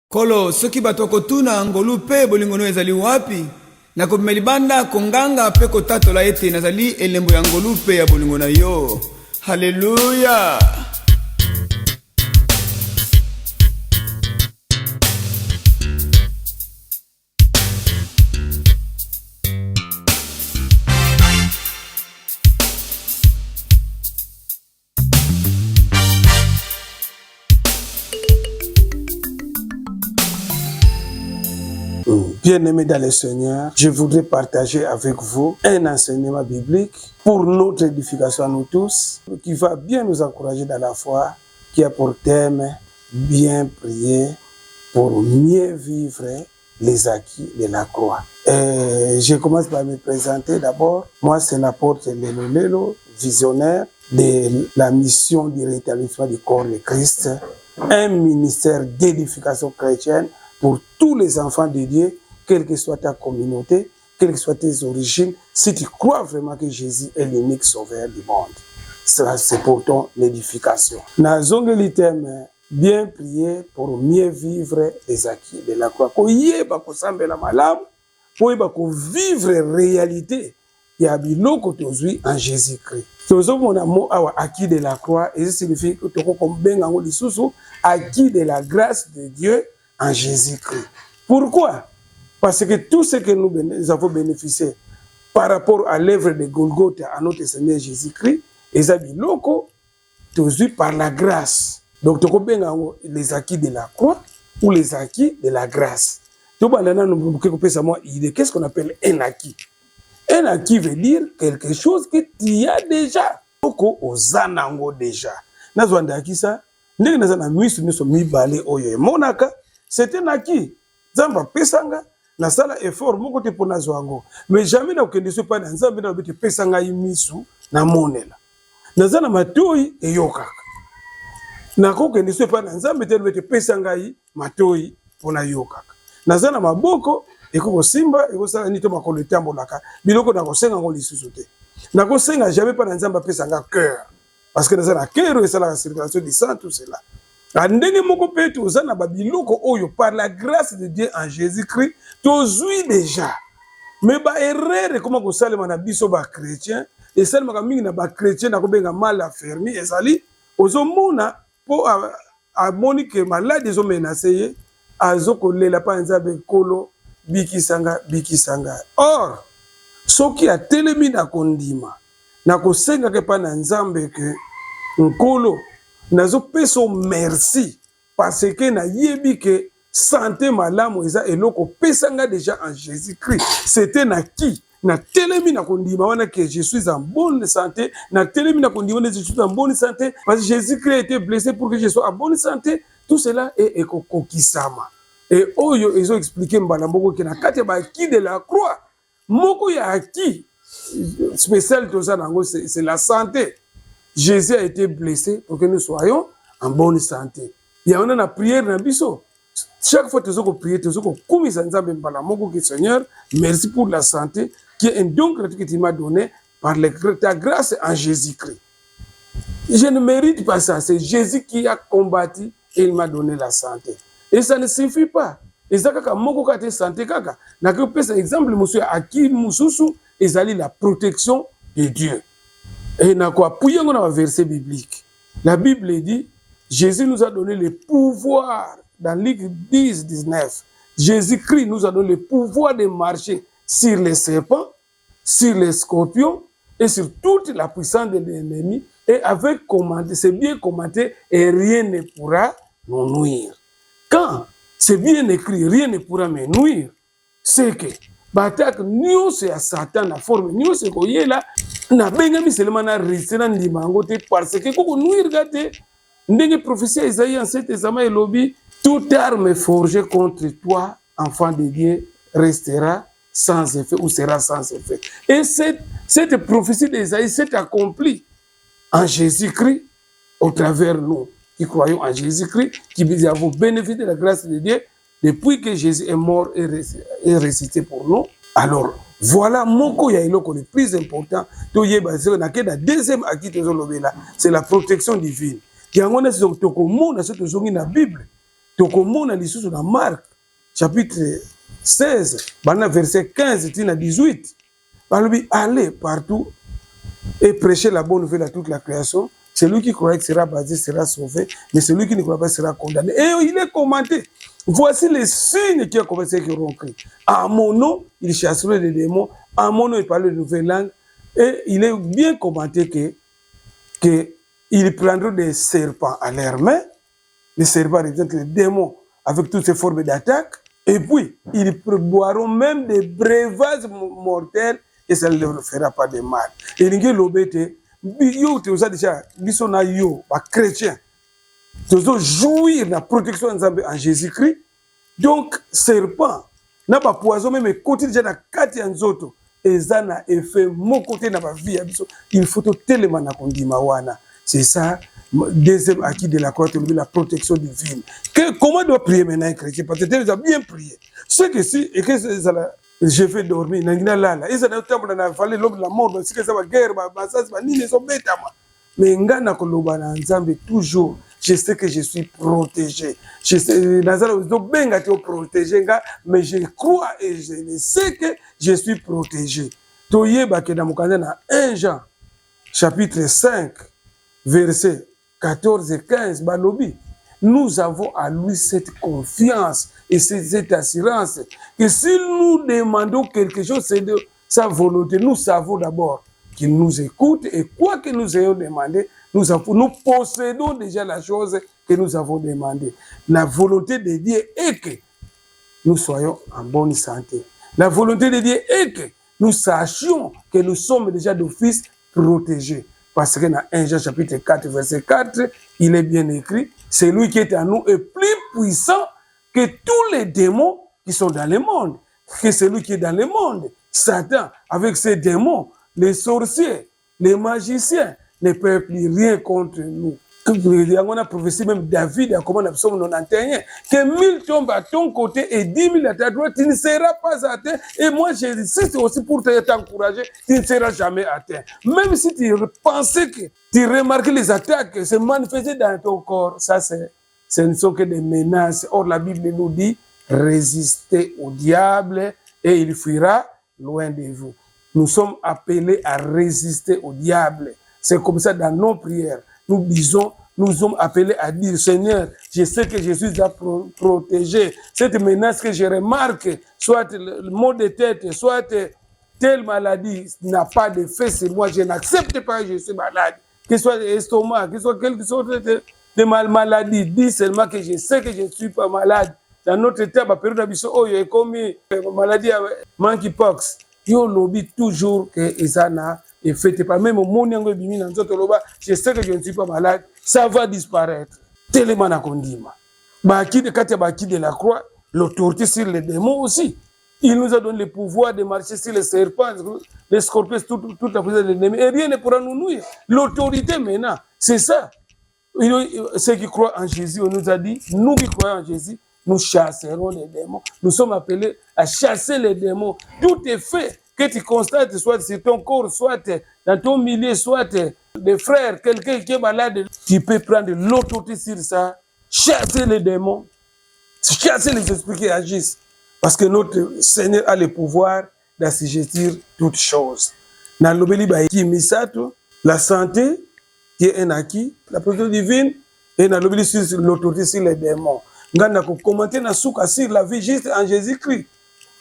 Kolo soki batoko tuna ngolu pe bolingono ezali wapi na komelibanda konganga pe kotatola ete nazali elembo ya ngolu pe ya bolingo na yo. Haleluya. Bien-aimés dans le Seigneur, je voudrais partager avec vous un enseignement biblique pour notre édification à nous tous, qui va bien nous encourager dans la foi, qui a pour thème bien prier pour mieux vivre les acquis de la croix. Je commence par me présenter d'abord. Moi, c'est l'apôtre Lelo Lelo, visionnaire de la mission du rétablissement du corps de Christ, un ministère d'édification chrétienne pour tous les enfants de Dieu, quelle que soit ta communauté, quelles que soient tes origines, si tu crois vraiment que Jésus est l'unique sauveur du monde. Ça, c'est pour ton édification. Nazongeli thème, bien prier pour mieux vivre les acquis de la croix. Koyeba kosambela malamu, koyeba ko vivre réalité ya biloko tozwi en Jésus-Christ. Tozo mona mo awa acquis de la croix, et ça signifie que toko kombenga ngo lisusu acquis de la grâce de Dieu en Jésus-Christ. Pourquoi? Parce que tout ce que nous avons bénéficié par rapport à l'œuvre de Golgotha à notre Seigneur Jésus-Christ, tous par la grâce. Donc, les acquis de la croix ou les acquis de la grâce. Qu'est-ce qu'on appelle un acquis? Un acquis veut dire quelque chose que tu as déjà. Déjà. C'est un acquis. Zamba pesanga na sala effort moko te pona zwango. Mais jamais na okende so pa na nzambe na bete pesanga yimisu na monela. Na zana matoi eyokaka. Na kokende so pa na nzambe te bete pesanga yi matoi pona yokaka. Na zana maboko ekoko simba ekosala nito makolo etambolaka. Biloko na kosenga ngo lisusu te. Na kosenga jamais pa na nzambe pesanga cœur. Parce que na zana cœur et ça la circulation du sang tout cela. Andenge moko pe tozana ba biloko oyo par la grâce de Dieu en Jésus-Christ tozui déjà. Mais ba erreur comment ko salema na biso ba chrétien et salema ka mingi na ba chrétien na ko benga mal affermi ezali ozomona po a monique malade zo menacé azoko lela pa nzabe kolo bikisanga. Or soki a telemi na kondima na ko senga ke pa na nzambe ke nkolo nazo peso merci parce que na yebi que santé malamu eza eloko pesanga déjà en Jésus-Christ. C'était na qui na telemi na kondima wana que je suis en bonne santé, na telemi na kondima je suis en bonne santé parce que Jésus-Christ a été blessé pour que je sois en bonne santé. Tout cela est kokokisama. Et oyo ils ont expliqué mbala moko que na kati ba qui de la croix moko ya qui spécial tozanango c'est la santé. Jésus a été blessé pour que nous soyons en bonne santé. Il y a une prière dans biso. Chaque fois que tu prier, tu as Seigneur, merci pour la santé, qui est un don gratuit que tu m'as donné par ta grâce en Jésus-Christ. Je ne mérite pas ça. C'est Jésus qui a combattu et il m'a donné la santé. Et ça ne suffit pas. Et ça, quand moko kate santé kaka, na que par exemple, monsieur Aki Mususu, ezali la protection de Dieu. Et na quoi pour y avoir un verset biblique. La Bible dit Jésus nous a donné le pouvoir dans Luc 10, 19. Jésus-Christ nous a donné le pouvoir de marcher sur les serpents, sur les scorpions et sur toute la puissance de l'ennemi. Et avec commenté, c'est bien commenté et rien ne pourra nous nuire. Quand c'est bien écrit, rien ne pourra me nuire, c'est que batak nous c'est à Satan la forme nous c'est qu'on y est là. Na bengami seulement na risena ndimango te parce que koko nuire gate ndenge prophétie Isaïe en cet examen et lobby toute arme forgée contre toi enfant de Dieu restera sans effet ou sera sans effet. Et cette prophétie d'Isaïe s'est accomplie en Jésus-Christ au travers nous qui croyons en Jésus-Christ, qui avons bénéficié de la grâce de Dieu depuis que Jésus est mort et ressuscité pour nous. Alors, voilà moko ya iloko le plus important. La deuxième acquis c'est la protection divine. Qui a on a ce que la Bible. tokomona lisusu na Marc chapitre 16 bana verset 15 tina 18 balobi allez partout et prêcher la bonne nouvelle à toute la création. Celui qui croit sera baptisé, sera sauvé, mais celui qui ne croit pas sera condamné. Et il est commenté. Voici les signes qui ont commencé qui auront cru. À mon nom, il chasserait les démons. À mon nom, il parlait de nouvelles langues. Et il est bien commenté que ils prendront des serpents à leurs mains. Les serpents représentent les démons avec toutes ces formes d'attaque. Et puis, ils boiront même des breuvages mortels et ça ne leur fera pas de mal. Et l'ingé l'obété, yo, tu as déjà, biso na yo, ba chrétien, tu as jouir de la protection en Jésus-Christ. Donc, serpent, n'a pas poison, même côté déjà na kati en zoto, et ça na effet, mon côté n'a pas vie, il faut tellement na kondima wana. C'est ça, deuxième acquis de la croix, la protection divine. Comment doit prier maintenant un chrétien? Parce que tu as bien prié. Ce que si, et que ça je vais dormir, nangina lala. Et ça n'a pas fallu l'homme de la mort, parce que ça va guerre, ça va ni les hommes bêta. Mais ngana koloba na nzambe toujours, je sais que je suis protégé. Je sais, Nazara benga te protégé, mais je crois et je sais que je suis protégé. Toye ba ke na mukanda na 1 Jean, chapitre 5, verset 14 et 15, balobi. Nous avons à lui cette confiance et cette assurance que si nous demandons quelque chose, c'est de sa volonté. Nous savons d'abord qu'il nous écoute et quoi que nous ayons demandé, nous possédons déjà la chose que nous avons demandé. La volonté de Dieu est que nous soyons en bonne santé. La volonté de Dieu est que nous sachions que nous sommes déjà d'office protégés. Parce que dans 1 Jean chapitre 4, verset 4, il est bien écrit, c'est lui qui est en nous est plus puissant que tous les démons qui sont dans le monde. Que celui qui est dans le monde, Satan, avec ses démons, les sorciers, les magiciens, ne peuvent plus rien contre nous. On a prophétisé même David, à comment on a psaume 91, que 1000 tombent à ton côté et 10 000 à ta droite, tu ne seras pas atteint. Et moi, j'insiste aussi pour t'encourager, tu ne seras jamais atteint. Même si tu pensais que tu remarquais les attaques se manifester dans ton corps, ça, ce ne sont que des menaces. Or, la Bible nous dit, résistez au diable et il fuira loin de vous. Nous sommes appelés à résister au diable. C'est comme ça dans nos prières. Nous disons, nous sommes appelés à dire, Seigneur, je sais que je suis à protéger. Cette menace que je remarque, soit le mot de tête, soit telle maladie n'a pas d'effet sur moi, je n'accepte pas que je suis malade. Que ce soit l'estomac, que ce soit quelque chose de maladie, dis seulement que je sais que je ne suis pas malade. Dans notre état, la période d'habitude, oh, il y a comme maladie monkeypox. Yo lobby toujours que Isana est fait pas même au monde je sais que je ne suis pas malade, ça va disparaître. Tellement na kondima. Baki de katia baki de la croix, l'autorité sur les démons aussi. Il nous a donné le pouvoir de marcher sur les serpents, les scorpions, toute la puissance de l'ennemi. Et rien ne pourra nous nuire. L'autorité maintenant, c'est ça. Ceux qui croient en Jésus, on nous a dit, nous qui croyons en Jésus, nous chasserons les démons. Nous sommes appelés à chasser les démons. Tout est fait que tu constates, soit sur ton corps, soit dans ton milieu, soit des frères, quelqu'un qui est malade. Tu peux prendre l'autorité sur ça, chasser les démons, chasser les esprits qui agissent. Parce que notre Seigneur a le pouvoir d'assujettir toutes choses. Dans l'obéli baïki misato, la santé qui est un acquis, la protection divine, et dans l'obéli sur l'autorité sur les démons. Ngana ko commenter na souka sur la vie juste en Jésus-Christ.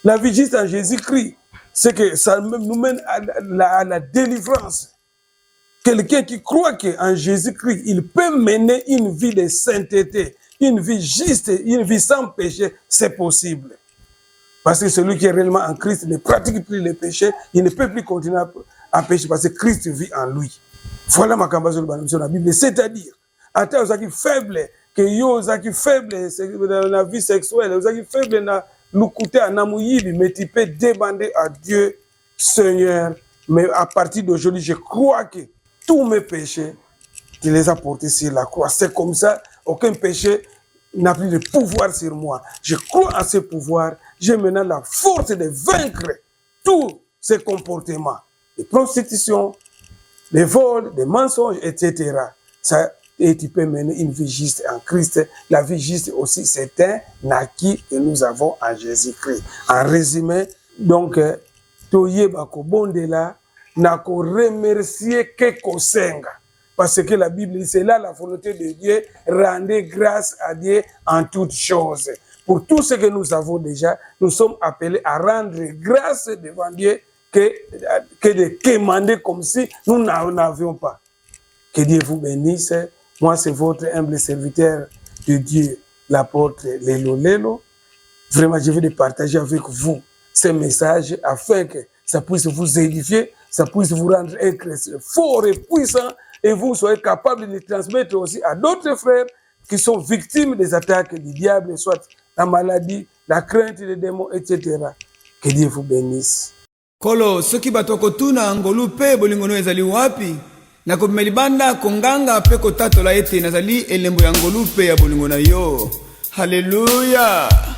La vie juste en Jésus-Christ, c'est que ça nous mène à la délivrance. Quelqu'un qui croit qu'en Jésus-Christ, il peut mener une vie de sainteté, une vie juste, une vie sans péché, c'est possible. Parce que celui qui est réellement en Christ ne pratique plus le péché, il ne peut plus continuer à pécher parce que Christ vit en lui. Voilà ma campagne sur la Bible. C'est-à-dire, à tel qui faible, que yo zaki faible dans la vie sexuelle, zaki faible dans l'ukute anamuyibi, mais tu peux demander à Dieu, Seigneur, mais à partir d'aujourd'hui, je crois que tous mes péchés, tu les as portés sur la croix. C'est comme ça, aucun péché n'a plus de pouvoir sur moi. Je crois à ce pouvoir, j'ai maintenant la force de vaincre tous ces comportements, les prostitutions, les vols, les mensonges, etc. Ça, et tu peux mener une vie juste en Christ. La vie juste aussi, c'est un acquis que nous avons en Jésus-Christ. En résumé, donc, toye bako bondela, nako remercier ke kosenga. Parce que la Bible dit, c'est là la volonté de Dieu, rendez grâce à Dieu en toutes choses. Pour tout ce que nous avons déjà, nous sommes appelés à rendre grâce devant Dieu que de quémander comme si nous n'en avions pas. Que Dieu vous bénisse. Moi, c'est votre humble serviteur de Dieu, l'apôtre Lelo Lelo. Vraiment, je veux partager avec vous ces messages afin que ça puisse vous édifier, ça puisse vous rendre un chrétien fort et puissant et vous soyez capable de les transmettre aussi à d'autres frères qui sont victimes des attaques du diable, soit la maladie, la crainte des démons, etc. Que Dieu vous bénisse. Kolo, soki batoko tuna ngolu pe bolingono ezali wapi? Na kumelibanda konganga pe kotato la ete nazali elembo ya ngolu pe ya bolingona yo. Hallelujah.